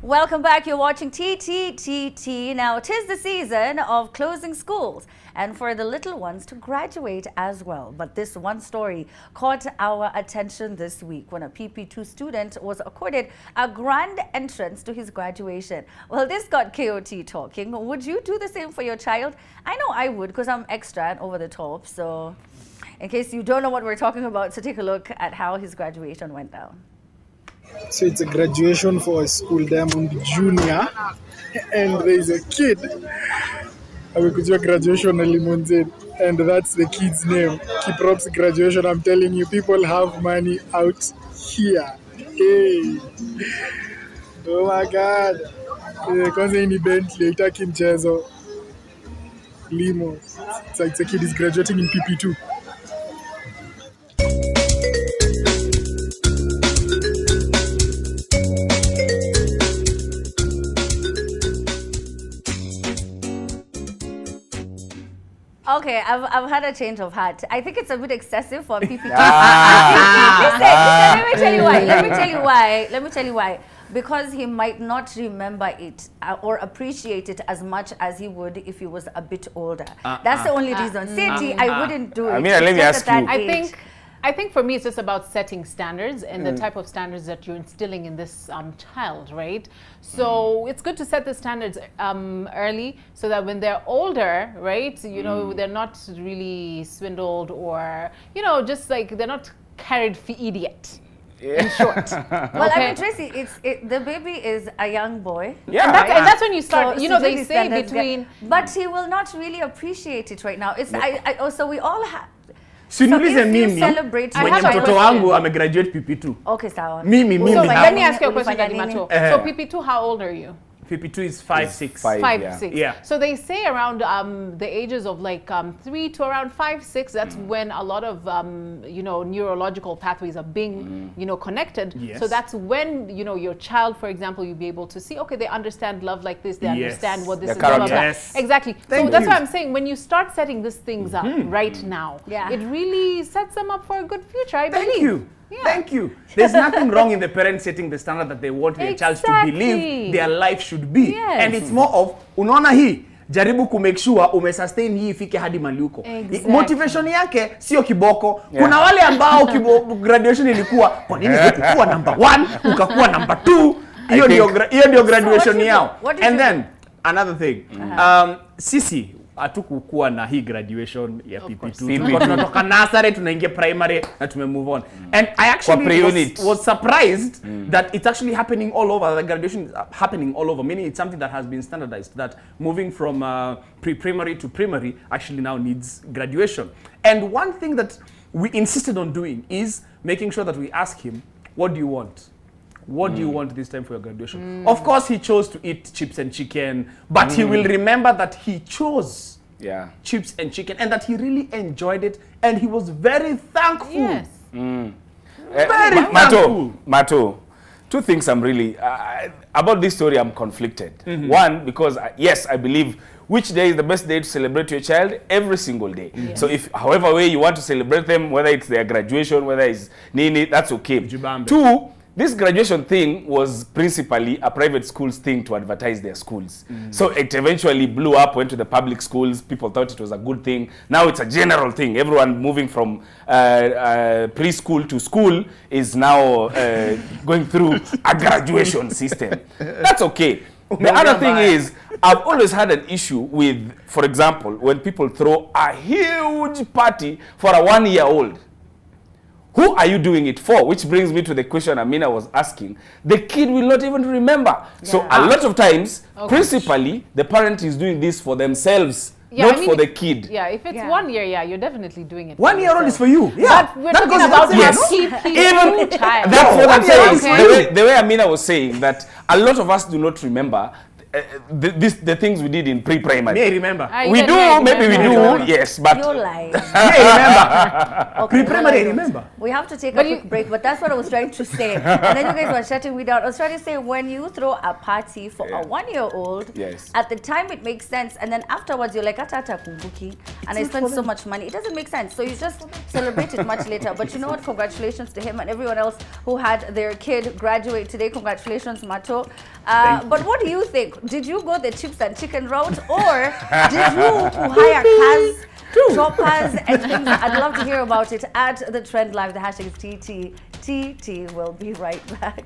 Welcome back. You're watching TTTT. Now, 'tis the season of closing schools and for the little ones to graduate as well. But this one story caught our attention this week when a PP2 student was accorded a grand entrance to his graduation. Well, this got KOT talking. Would you do the same for your child? I know I would because I'm extra and over the top. So in case you don't know what we're talking about, so take a look at how his graduation went down. So it's a graduation for a school Diamond Junior, and there's a kid. Amekuja graduation na limousine, and that's the kid's name. Kiprops graduation. I'm telling you, people have money out here. Hey, oh my God! Kwanza hii ni Bentley, itaki mchezo. Limo. It's a kid is graduating in PP2. Okay, I've had a change of heart. I think it's a bit excessive for PP2. Listen, let me tell you why. Because he might not remember it or appreciate it as much as he would if he was a bit older. That's the only reason. City, I wouldn't do it. I mean, let me ask you. I think for me, it's just about setting standards and the type of standards that you're instilling in this child, right? So it's good to set the standards early so that when they're older, right, you know, they're not really swindled or, you know, just like they're not carried for idiot. In short. Well, I mean, Tracy, the baby is a young boy. Yeah. And that's when you start, so, you know, they say between... But he will not really appreciate it right now. It's, so we all have... Sinulize mimi mwenye mtoto wangu amegraduate PP2. Okay, sawa. Mimi. So let me ask you a question, Daddy Mato. So PP2, how old are you? PP2 is 5, 6. 5, 6. Yeah. So they say around the ages of like 3 to around 5, 6, that's when a lot of, you know, neurological pathways are being, you know, connected. Yes. So that's when, you know, your child, for example, you'll be able to see, okay, they understand love like this, they understand what this is all about. Yes. Exactly. So that's why I'm saying when you start setting these things up right now, it really sets them up for a good future, I believe. Thank you. Yeah. Thank you. There's nothing wrong in the parents setting the standard that they want their child to believe their life should be. Yes. And it's more of, unaona hii, jaribu kumake sure umesustain hii ifike hadi maliuko. Exactly. Motivation yake sio kiboko. Kuna wale ambao graduation ilikuwa, kwa nini hukuwa number 1, ukakuwa number 2? Hiyo ndio graduation yao. And then, another thing, sisi, hatukukuwa na hii graduation ya PP2. Tunatoka nursery tunaingia primary na move on. And I actually was surprised that it's actually happening all over. The graduation is happening all over, meaning it's something that has been standardized, that moving from pre-primary to primary actually now needs graduation. And one thing that we insisted on doing is making sure that we ask him, what do you want? What do you want this time for your graduation? Of course, he chose to eat chips and chicken, but he will remember that he chose chips and chicken and that he really enjoyed it and he was very thankful. Yes. Very thankful. Mato, two things I'm really, about this story I'm conflicted. One, because yes, I believe which day is the best day to celebrate your child? Every single day. Yes. So if however way you want to celebrate them, whether it's their graduation, whether it's Nini, that's okay. Jibambe. Two, this graduation thing was principally a private school's thing to advertise their schools. So it eventually blew up, went to the public schools. People thought it was a good thing. Now it's a general thing. Everyone moving from preschool to school is now going through a graduation system. That's okay. The other thing is, I've always had an issue with, for example, when people throw a huge party for a 1-year-old. Who are you doing it for? Which brings me to the question Amina was asking. The kid will not even remember. Yeah. So a lot of times, principally, the parent is doing this for themselves, not for the kid. Yeah, if it's 1 year, you're definitely doing it. 1-year-old is for you. Yeah, but we're talking about even child. That's what I'm saying. The way Amina was saying that a lot of us do not remember. the things we did in pre-primary. May I remember? We do, maybe we do, yes, but You're lying. May I remember? Okay, Pre-primary, I well, remember. We have to take a quick break, but that's what I was trying to say. And then you guys were shutting me down. I was trying to say, when you throw a party for a 1-year-old, yes, at the time it makes sense, and then afterwards you're like, "Atata kumbuki," and I spent so much money. It doesn't make sense. So you just celebrate it much later. But you know what? Congratulations to him and everyone else who had their kid graduate today. Congratulations, Mato. But what do you think? Did you go the chips and chicken route, or did you hire cars, choppers, and things? I'd love to hear about it at the Trend Live. The hashtag is TT. We'll be right back.